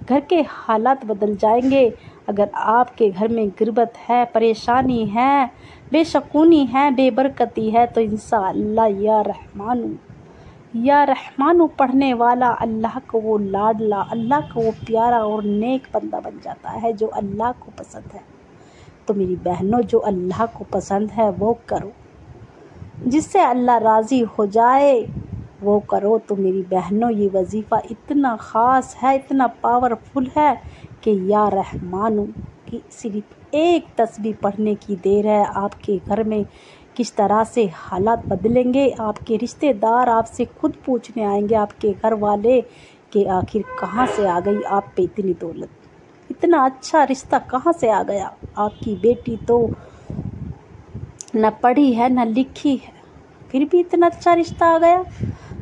گھر کے حالات بدل جائیں گے۔ اگر آپ کے گھر میں غربت ہے، پریشانی ہے، بے سکونی ہے، بے برکتی ہے، تو انشاءاللہ یا رحمانو پڑھنے والا اللہ کو وہ لاڈلا، اللہ کو وہ پیارا اور نیک بندہ بن جاتا ہے جو اللہ کو پسند ہے۔ تو میری بہنوں، جو اللہ کو پسند ہے وہ کرو، جس سے اللہ راضی ہو جائے وہ کرو۔ تو میری بہنوں، یہ وظیفہ اتنا خاص ہے، اتنا پاورفل ہے کہ یا رحمانو کی صرف ایک تسبیح پڑھنے کی دیر ہے۔ آپ کے گھر میں کس طرح سے حالات بدلیں گے، آپ کے رشتہ دار آپ سے خود پوچھنے آئیں گے، آپ کے گھر والے کہ آخر کہاں سے آ گئی آپ پہ اتنی دولت، اتنا اچھا رشتہ کہاں سے آ گیا، آپ کی بیٹی تو نہ پڑھی ہے نہ لکھی ہے پھر بھی اتنا اچھا رشتہ آ گیا۔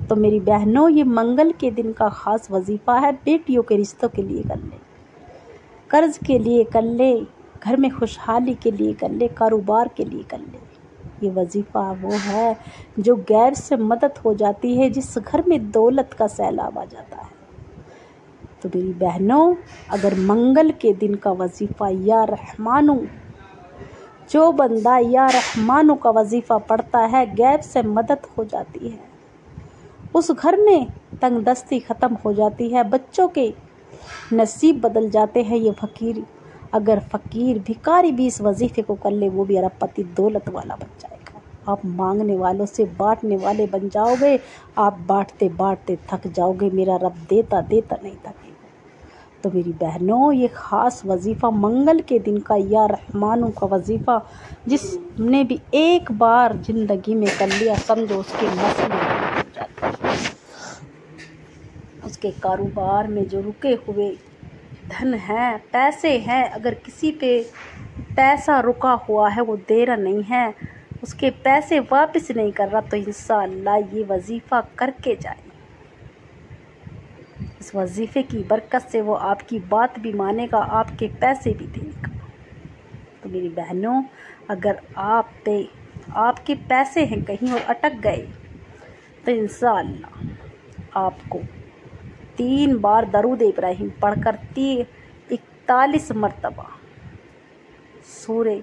تو میری بہنوں، یہ منگل کے دن کا خاص وظیفہ ہے، بیٹیوں کے رشتوں کے لیے کر لیں، قرض کے لیے کر لیں، گھر میں خوشحالی کے لیے کر لیں، کاروبار کے لیے کر لیں۔ یہ وظیفہ وہ ہے جو غیر سے مدد ہو جاتی ہے، جس گھر میں دولت کا سیلاب آ جاتا ہے۔ تو میری بہنوں، اگر منگل کے دن کا وظیفہ یا رحمانو، جو بندہ یا رحمانو کا وظیفہ پڑھتا ہے، غیب سے مدد ہو جاتی ہے، اس گھر میں تنگ دستی ختم ہو جاتی ہے، بچوں کے نصیب بدل جاتے ہیں۔ یہ فقیر، اگر فقیر بھکاری بھی اس وظیفے کو کر لے، وہ بھی ارب پتی دولت والا بن جائے گا۔ آپ مانگنے والوں سے بانٹنے والے بن جاؤ گے، آپ بانٹتے بانٹتے تھک جاؤ گے، میرا رب دیتا دیتا نہیں تھکے گا۔ تو میری بہنوں، یہ خاص وظیفہ منگل کے دن کا یا رحمانو کا وظیفہ جس نے بھی ایک بار زندگی میں کر لیا، سمجھو اس کے مسئلے حل ہو جاتے ہیں۔ اس کے کاروبار میں جو رکے ہوئے دھن ہیں، پیسے ہیں، اگر کسی پہ پیسہ رکا ہوا ہے، وہ دے رہا نہیں ہے، اس کے پیسے واپس نہیں کر رہا، تو انشاءاللہ یہ وظیفہ کر کے جائیں۔ اس وظیفے کی برکت سے وہ آپ کی بات بھی مانے گا، آپ کے پیسے بھی دے گا۔ تو میری بہنوں، اگر آپ کے پیسے ہیں کہیں اور اٹک گئے، تو انشاءاللہ آپ کو 3 بار درود ابراہیم پڑھ کر 41 مرتبہ سورہ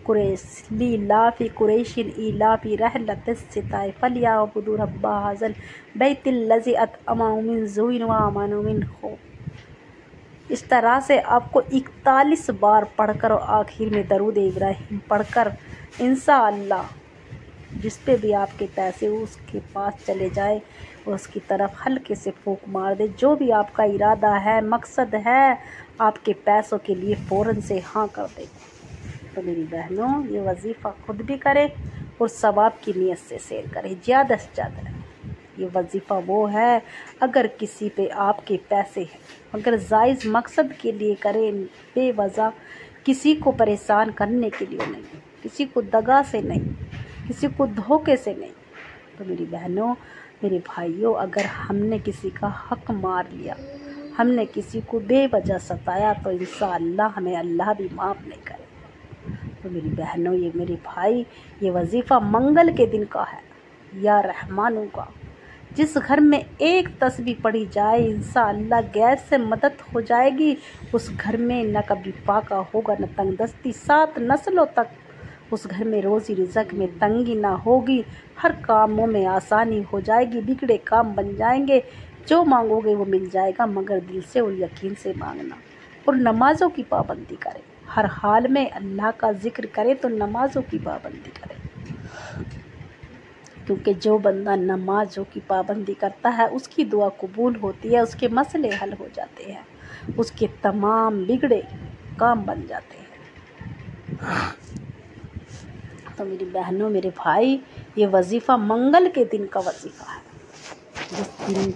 قریش لیلاف قریش ایلاف رحلۃ الشتاء فلیعبدوا رب ھذا البیت الذی اطعمهم من جوع وآمنهم من خوف، اس طرح سے آپ کو 41 بار پڑھ کر اور آخر میں درود ابراہیم پڑھ کر انشاءاللہ جس پہ بھی آپ کے پیسے اس کے پاس چلے جائے اور اس کی طرف ہلکے سے پھونک مار دے، جو بھی آپ کا ارادہ ہے، مقصد ہے، آپ کے پیسوں کے لیے فوراً سے ہاں کر دے۔ تو میری بہنوں، یہ وظیفہ خود بھی کرے اور ثواب کی نیت سے سیر کرے، زیادہ سے زیادہ۔ یہ وظیفہ وہ ہے، اگر کسی پہ آپ کے پیسے ہیں، اگر جائز مقصد کے لیے کریں، بے وجہ کسی کو پریشان کرنے کے لیے نہیں، کسی کو دغا سے نہیں، کسی کو دھوکے سے نہیں۔ تو میری بہنوں، میرے بھائیوں، اگر ہم نے کسی کا حق مار لیا، ہم نے کسی کو بے وجہ ستایا، تو انشاءاللہ ہمیں اللہ بھی معاف نہیں کرے۔ تو میری بہنوں، یہ میرے بھائی، یہ وظیفہ منگل کے دن کا ہے یا رحمانو کا، جس گھر میں ایک تسبیح پڑھی جائے، انشاءاللہ غیر سے مدد ہو جائے گی، اس گھر میں نہ کبھی فاقہ ہوگا نہ تنگ دستی، 7 نسلوں تک اس گھر میں روزی رزق میں تنگی نہ ہوگی، ہر کاموں میں آسانی ہو جائے گی، بگڑے کام بن جائیں گے، جو مانگو گے وہ مل جائے گا، مگر دل سے اور یقین سے مانگنا، اور نمازوں کی پابندی کرے، ہر حال میں اللہ کا ذکر کرے، تو نمازوں کی پابندی کرے، کیونکہ جو بندہ نمازوں کی پابندی کرتا ہے اس کی دعا قبول ہوتی ہے، اس کے مسئلے حل ہو جاتے ہیں، اس کے تمام بگڑے کام بن جاتے ہیں۔ تو میری بہنوں، میرے بھائی، یہ وظیفہ منگل کے دن کا وظیفہ ہے، جس دن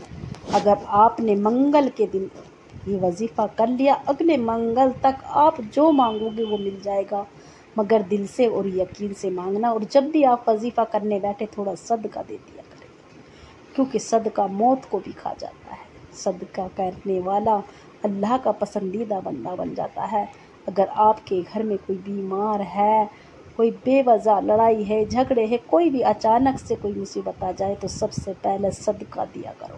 اگر آپ نے منگل کے دن یہ وظیفہ کر لیا، اگلے منگل تک آپ جو مانگو گے وہ مل جائے گا، مگر دل سے اور یقین سے مانگنا۔ اور جب بھی آپ وظیفہ کرنے بیٹھے، تھوڑا صدقہ دے دیا کریں، کیونکہ صدقہ موت کو بھی کھا جاتا ہے، صدقہ کرنے والا اللہ کا پسندیدہ بندہ بن جاتا ہے۔ اگر آپ کے گھر میں کوئی بیمار ہے، کوئی بے وجہ لڑائی ہے، جھگڑے ہے، کوئی بھی اچانک سے کوئی مصیبت آ جائے، تو سب سے پہلے صدقہ دیا کرو،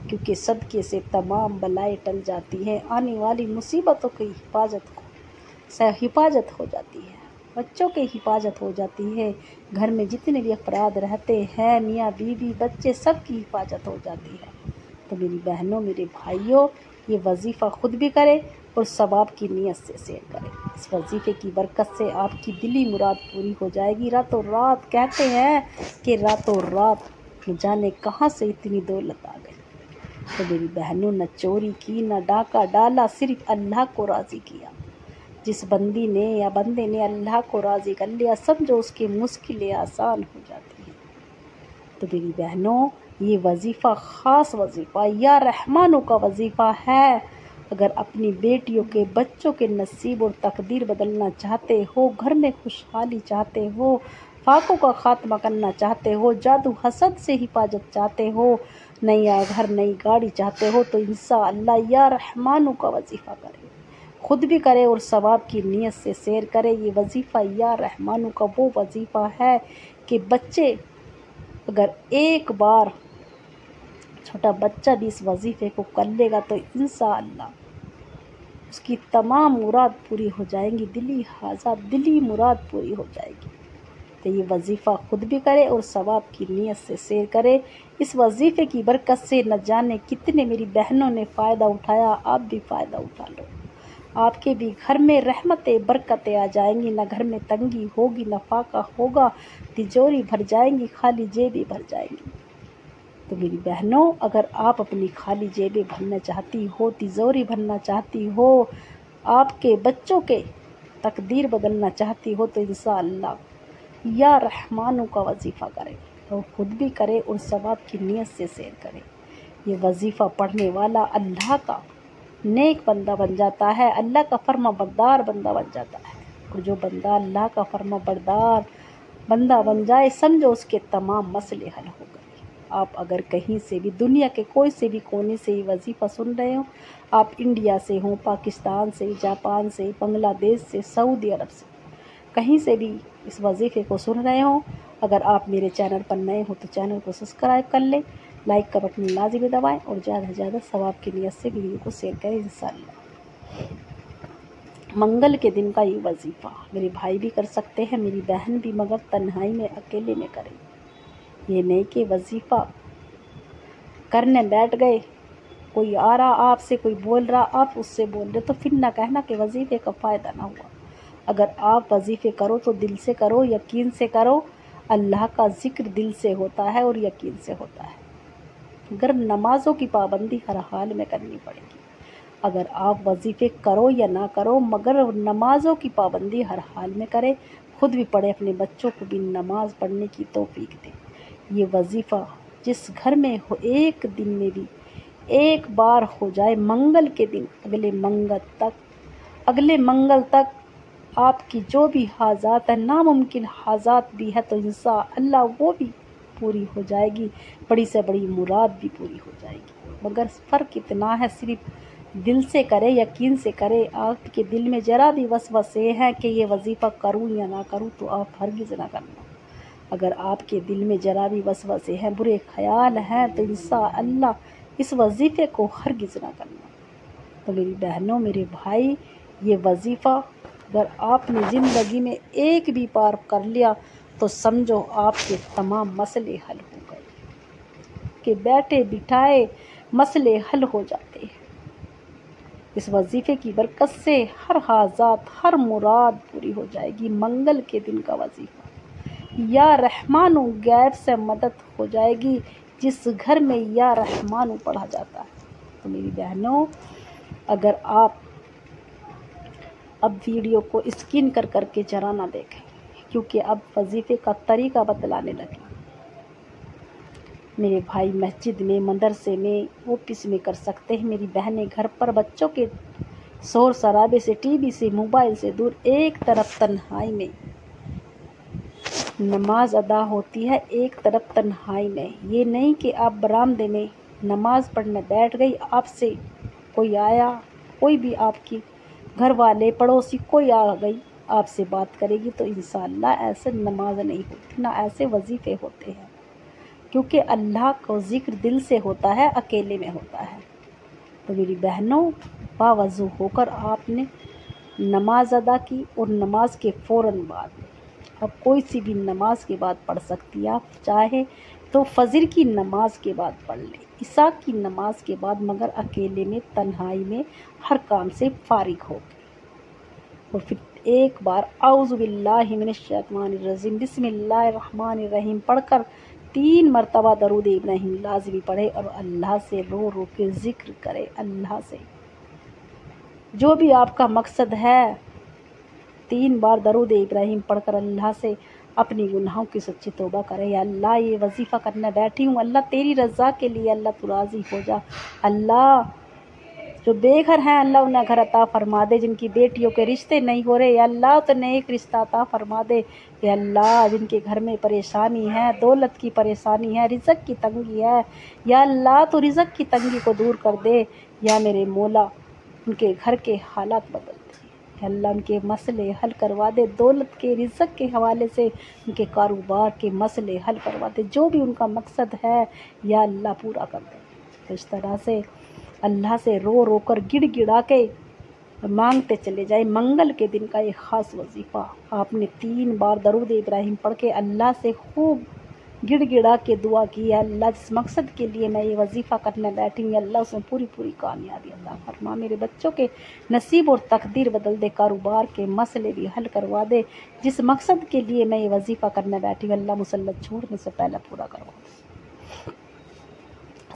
کیونکہ صدقے سے تمام بلائیں ٹل جاتی ہیں، آنے والی مصیبتوں کی حفاظت ہو جاتی ہے، بچوں کی حفاظت ہو جاتی ہے، گھر میں جتنے بھی افراد رہتے ہیں، میاں بیوی بچے، سب کی حفاظت ہو جاتی ہے۔ تو میری بہنوں، میرے بھائیوں، یہ وظیفہ خود بھی کرے اور ثواب کی نیت سے سیر کرے۔ اس وظیفے کی برکت سے آپ کی دلی مراد پوری ہو جائے گی۔ راتوں رات کہتے ہیں کہ راتوں رات نہ جانے کہاں سے اتنی دولت آ گئی۔ تو میری بہنوں، نہ چوری کی، نہ ڈاکہ ڈالا، صرف اللہ کو راضی کیا۔ جس بندی نے یا بندے نے اللہ کو راضی کر لیا، سمجھو اس کی مشکلیں آسان ہو جاتی ہیں۔ تو میری بہنوں، یہ وظیفہ خاص وظیفہ یا رحمانوں کا وظیفہ ہے۔ اگر اپنی بیٹیوں کے بچوں کے نصیب اور تقدیر بدلنا چاہتے ہو، گھر میں خوشحالی چاہتے ہو، فاقوں کا خاتمہ کرنا چاہتے ہو، جادو حسد سے حفاظت چاہتے ہو، نیا گھر نئی گاڑی چاہتے ہو، تو انشاءاللہ یا رحمانوں کا وظیفہ کرے، خود بھی کرے اور ثواب کی نیت سے سیر کرے۔ یہ وظیفہ یا رحمانوں کا وہ وظیفہ ہے کہ بچے اگر ایک بار چھوٹا بچہ بھی اس وظیفے کو کر لے گا تو انشاءاللہ اس کی تمام مراد پوری ہو جائیں گی، دلی حاجات، دلی مراد پوری ہو جائے گی۔ تو یہ وظیفہ خود بھی کرے اور ثواب کی نیت سے سیر کرے۔ اس وظیفے کی برکت سے نہ جانے کتنے میری بہنوں نے فائدہ اٹھایا، آپ بھی فائدہ اٹھا لو۔ آپ کے بھی گھر میں رحمتیں برکتیں آ جائیں گی، نہ گھر میں تنگی ہوگی، نہ فاقہ ہوگا، تجوری بھر جائیں گی، خالی جیبیں بھر جائیں گی۔ تو میری بہنوں، اگر آپ اپنی خالی جیبیں بھرنا چاہتی ہو، تجوری بھرنا چاہتی ہو، آپ کے بچوں کے تقدیر بدلنا چاہتی ہو، تو انشاءاللہ یا رحمانوں کا وظیفہ کرے اور خود بھی کرے اور ثواب کی نیت سے سیر کرے۔ یہ وظیفہ پڑھنے والا اللہ کا نیک بندہ بن جاتا ہے، اللہ کا فرما بردار بندہ بن جاتا ہے، اور جو بندہ اللہ کا فرما بردار بندہ بن جائے، سمجھو اس کے تمام مسئلے حل ہو گئے۔ آپ اگر کہیں سے بھی دنیا کے کوئی سے بھی کونے سے یہ وظیفہ سن رہے ہوں، آپ انڈیا سے ہوں، پاکستان سے، جاپان سے، بنگلہ دیش سے، سعودی عرب سے، کہیں سے بھی اس وظیفے کو سن رہے ہوں، اگر آپ میرے چینل پر نئے ہو تو چینل کو سبسکرائب کر لیں، لائک کا بٹن لازمی دبائیں اور زیادہ سے زیادہ ثواب کی نیت سے ویڈیو کو شیئر کریں انشاءاللہ۔ منگل کے دن کا یہ وظیفہ میرے بھائی بھی کر سکتے ہیں، میری بہن بھی، مگر تنہائی میں اکیلے میں کریں۔ یہ نہیں کہ وظیفہ کرنے بیٹھ گئے، کوئی آ رہا آپ سے، کوئی بول رہا آپ اس سے بول رہے، تو پھر نہ کہنا کہ وظیفے کا فائدہ نہ ہوا۔ اگر آپ وظیفے کرو تو دل سے کرو، یقین سے کرو۔ اللہ کا ذکر دل سے ہوتا ہے اور یقین سے ہوتا ہے۔ اگر نمازوں کی پابندی ہر حال میں کرنی پڑے گی، اگر آپ وظیفے کرو یا نہ کرو، مگر نمازوں کی پابندی ہر حال میں کرے، خود بھی پڑھے، اپنے بچوں کو بھی نماز پڑھنے کی توفیق دے۔ یہ وظیفہ جس گھر میں ہو، ایک دن میں بھی ایک بار ہو جائے، منگل کے دن اگلے منگل تک آپ کی جو بھی حاجات ہیں، ناممکن حاجات بھی ہے، تو انشاءاللہ وہ بھی پوری ہو جائے گی، بڑی سے بڑی مراد بھی پوری ہو جائے گی۔ مگر فرق اتنا ہے، صرف دل سے کرے، یقین سے کرے۔ آپ کے دل میں ذرا بھی وسوسے ہیں کہ یہ وظیفہ کروں یا نہ کروں، تو آپ ہرگز نہ کرنا۔ اگر آپ کے دل میں ذرا بھی وسوسے ہیں، برے خیال ہیں، تو انشاءاللہ اس وظیفے کو ہرگز نہ کرنا۔ تو میری بہنوں، میرے بھائی، یہ وظیفہ اگر آپ نے زندگی میں ایک بھی بار کر لیا تو سمجھو آپ کے تمام مسئلے حل ہو گئے، کہ بیٹھے بٹھائے مسئلے حل ہو جاتے ہیں۔ اس وظیفے کی برکت سے ہر حاجات، ہر مراد پوری ہو جائے گی۔ منگل کے دن کا وظیفہ یا رحمانو غیب سے مدد ہو جائے گی، جس گھر میں یا رحمانو پڑھا جاتا ہے۔ تو میری بہنوں، اگر آپ اب ویڈیو کو اسکین کر کے ذرا نہ دیکھیں، کیونکہ اب وظیفے کا طریقہ بتلانے لگے۔ میرے بھائی مسجد میں، مدرسے میں، آفس میں کر سکتے ہیں، میری بہنیں گھر پر بچوں کے شور شرابے سے، ٹی وی سے، موبائل سے دور، ایک طرف تنہائی میں نماز ادا ہوتی ہے، ایک طرف تنہائی میں۔ یہ نہیں کہ آپ برآمدے میں نماز پڑھنے بیٹھ گئی، آپ سے کوئی آیا، کوئی بھی آپ کی گھر والے، پڑوسی، کوئی آ گئی آپ سے بات کرے گی، تو انشاءاللہ ایسے نماز نہیں ہوتی، نہ ایسے وظیفے ہوتے ہیں۔ کیونکہ اللہ کو ذکر دل سے ہوتا ہے، اکیلے میں ہوتا ہے۔ تو میری بہنوں، باوضو ہو کر آپ نے نماز ادا کی، اور نماز کے فوراً بعد اب کوئی سی بھی نماز کے بعد پڑھ سکتی، آپ چاہے تو فجر کی نماز کے بعد پڑھ لیں، عشاء کی نماز کے بعد، مگر اکیلے میں تنہائی میں ہر کام سے فارغ ہو کے، اور پھر ایک بار اعوذ باللہ من الشیطان الرجیم بسم اللہ الرحمن الرحیم پڑھ کر 3 مرتبہ درود ابراہیم لازمی پڑھے، اور اللہ سے رو رو کے ذکر کرے، اللہ سے جو بھی آپ کا مقصد ہے 3 بار درود ابراہیم پڑھ کر اللہ سے اپنی گناہوں کی سچی توبہ کرے۔ یا اللہ یہ وظیفہ کرنے بیٹھی ہوں، اللہ تیری رضا کے لیے، اللہ تو راضی ہو جا، اللہ جو بے گھر ہیں اللہ انہیں گھر عطا فرما دے، جن کی بیٹیوں کے رشتے نہیں ہو رہے یا اللہ تو نیک رشتہ عطا فرما دے، یا اللہ جن کے گھر میں پریشانی ہے، دولت کی پریشانی ہے، رزق کی تنگی ہے، یا اللہ تو رزق کی تنگی کو دور کر دے، یا میرے مولا ان کے گھر کے حالات بدل دے، یا اللہ ان کے مسئلے حل کروا دے، دولت کے رزق کے حوالے سے ان کے کاروبار کے مسئلے حل کروا دے، جو بھی ان کا مقصد ہے یا اللہ پورا کر دے۔ تو اس طرح سے اللہ سے رو رو کر گڑ گڑا کے مانگتے چلے جائے۔ منگل کے دن کا یہ خاص وظیفہ آپ نے 3 بار درود ابراہیم پڑھ کے اللہ سے خوب گڑ گڑا کے دعا کی، اللہ جس مقصد کے لیے میں یہ وظیفہ کرنے بیٹھی ہوں اللہ اس میں پوری کامیابی عطا فرما، میرے بچوں کے نصیب اور تقدیر بدل دے، کاروبار کے مسئلے بھی حل کروا دے، جس مقصد کے لیے میں یہ وظیفہ کرنے بیٹھی ہوں اللہ مسلط چھوڑنے سے پہلے پورا کروا دے۔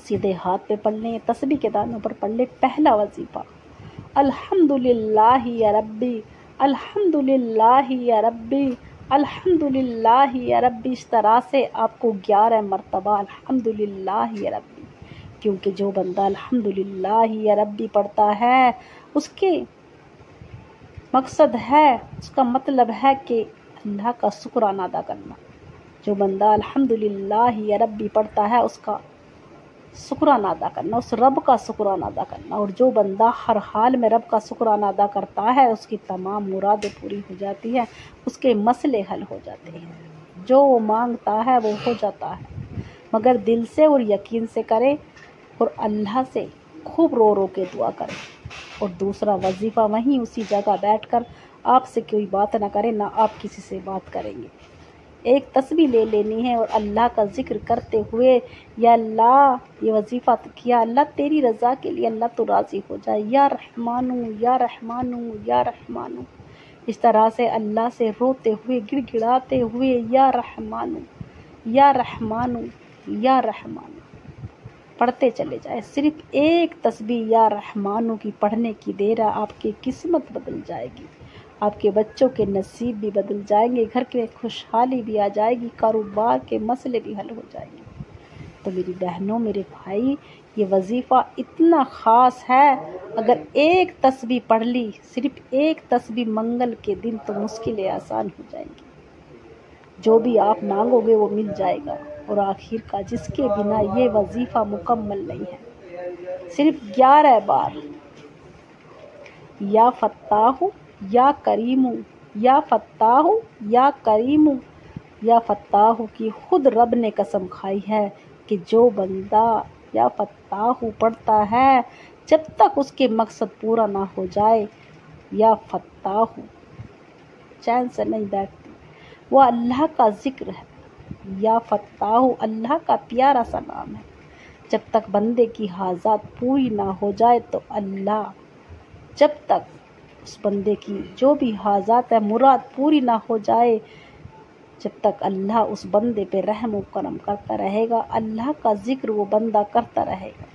سیدھے ہاتھ پہ پڑھ لیں، تسبیح کے دانوں پر پڑھ لیں۔ پہلا وظیفہ الحمدللہ یا ربی، الحمدللہ یا ربی، الحمدللہ یا ربی، اس طرح سے آپ کو 11 مرتبہ الحمدللہ یا ربی، کیونکہ جو بندہ الحمدللہ یا ربی پڑھتا ہے اس کے مقصد ہے، اس کا مطلب ہے کہ اللہ کا شکرانہ ادا کرنا۔ جو بندہ الحمدللہ یا ربی پڑھتا ہے اس کا شکرانہ ادا کرنا، اس رب کا شکرانہ ادا کرنا، اور جو بندہ ہر حال میں رب کا شکرانہ ادا کرتا ہے اس کی تمام مرادیں پوری ہو جاتی ہیں، اس کے مسئلے حل ہو جاتے ہیں، جو وہ مانگتا ہے وہ ہو جاتا ہے، مگر دل سے اور یقین سے کرے، اور اللہ سے خوب رو رو کے دعا کرے۔ اور دوسرا وظیفہ وہیں اسی جگہ بیٹھ کر آپ سے کوئی بات نہ کرے، نہ آپ کسی سے بات کریں گے، ایک تسبیح لے لینی ہے اور اللہ کا ذکر کرتے ہوئے یا اللہ یہ وظیفہ کیا اللہ تیری رضا کے لیے، اللہ تو راضی ہو جائے، یا رحمانو یا رحمانو یا رحمانو، اس طرح سے اللہ سے روتے ہوئے گڑ گڑاتے ہوئے یا رحمانو یا رحمانو یا رحمانو پڑھتے چلے جائے۔ صرف ایک تسبیح یا رحمانو کی پڑھنے کی دیر ہے، آپ کی قسمت بدل جائے گی، آپ کے بچوں کے نصیب بھی بدل جائیں گے، گھر کے خوشحالی بھی آ جائے گی، کاروبار کے مسئلے بھی حل ہو جائیں گے۔ تو میری بہنوں، میرے بھائی، یہ وظیفہ اتنا خاص ہے، اگر ایک تسبیح پڑھ لی، صرف ایک تسبیح منگل کے دن، تو مشکلیں آسان ہو جائیں گی، جو بھی آپ مانگو گے وہ مل جائے گا۔ اور آخر کا جس کے بنا یہ وظیفہ مکمل نہیں ہے، صرف 11 بار یا فتاح یا کریم، یا فتاح یا کریم یا فتاح کی خود رب نے قسم کھائی ہے کہ جو بندہ یا فتاح پڑھتا ہے جب تک اس کے مقصد پورا نہ ہو جائے، یا فتاح چین سے نہیں بیٹھتی، وہ اللہ کا ذکر ہے، یا فتاح اللہ کا پیارا سا نام ہے، جب تک بندے کی حاجات پوری نہ ہو جائے تو اللہ جب تک اس بندے کی جو بھی حاجات ہے مراد پوری نہ ہو جائے، جب تک اللہ اس بندے پہ رحم و کرم کرتا رہے گا، اللہ کا ذکر وہ بندہ کرتا رہے گا۔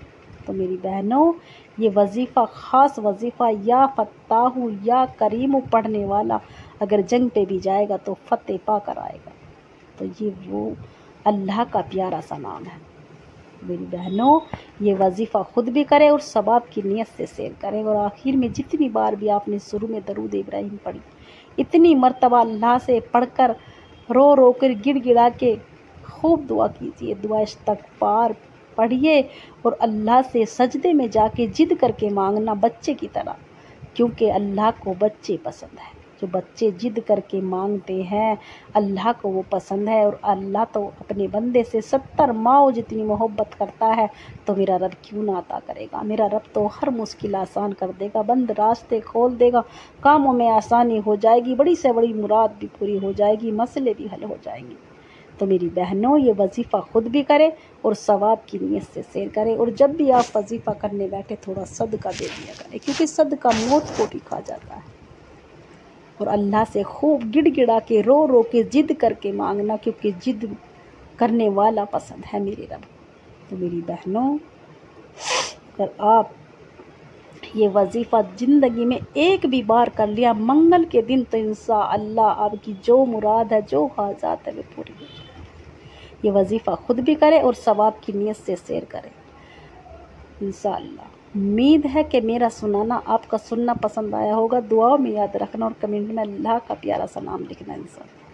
تو میری بہنوں، یہ وظیفہ خاص وظیفہ یا فتاح یا کریم پڑھنے والا اگر جنگ پہ بھی جائے گا تو فتح پا کر آئے گا، تو یہ وہ اللہ کا پیارا سا نام ہے۔ میری بہنوں، یہ وظیفہ خود بھی کرے اور ثواب کی نیت سے سیر کرے، اور آخر میں جتنی بار بھی آپ نے شروع میں درود ابراہیم پڑھی، اتنی مرتبہ اللہ سے پڑھ کر رو رو کر گڑ گڑا کے خوب دعا کیجیے، دعا استغفار پڑھیے، اور اللہ سے سجدے میں جا کے ضد کر کے مانگنا بچے کی طرح، کیونکہ اللہ کو بچے پسند ہیں۔ جو بچے ضد کر کے مانگتے ہیں اللہ کو وہ پسند ہے، اور اللہ تو اپنے بندے سے 70 ماؤں جتنی محبت کرتا ہے، تو میرا رب کیوں نہ عطا کرے گا؟ میرا رب تو ہر مشکل آسان کر دے گا، بند راستے کھول دے گا، کاموں میں آسانی ہو جائے گی، بڑی سے بڑی مراد بھی پوری ہو جائے گی، مسئلے بھی حل ہو جائیں گے۔ تو میری بہنوں، یہ وظیفہ خود بھی کرے اور ثواب کی نیت سے شیئر کرے، اور جب بھی آپ وظیفہ کرنے بیٹھے تھوڑا صدقہ دے دیا کرے، کیونکہ صدقہ موت کو بھی کھا جاتا ہے۔ اور اللہ سے خوب گڑ گڑا کے، رو رو کے، ضد کر کے مانگنا، کیونکہ ضد کرنے والا پسند ہے میرے رب۔ تو میری بہنوں، اگر آپ یہ وظیفہ زندگی میں ایک بھی بار کر لیا منگل کے دن، تو انشاءاللہ آپ کی جو مراد ہے، جو حاجات ہے، وہ پوری ہو جائے۔ یہ وظیفہ خود بھی کرے اور ثواب کی نیت سے شیئر کرے انشاءاللہ۔ امید ہے کہ میرا سنانا آپ کا سننا پسند آیا ہوگا۔ دعاؤں میں یاد رکھنا اور کمنٹ میں اللہ کا پیارا سا نام لکھنا انشاءاللہ۔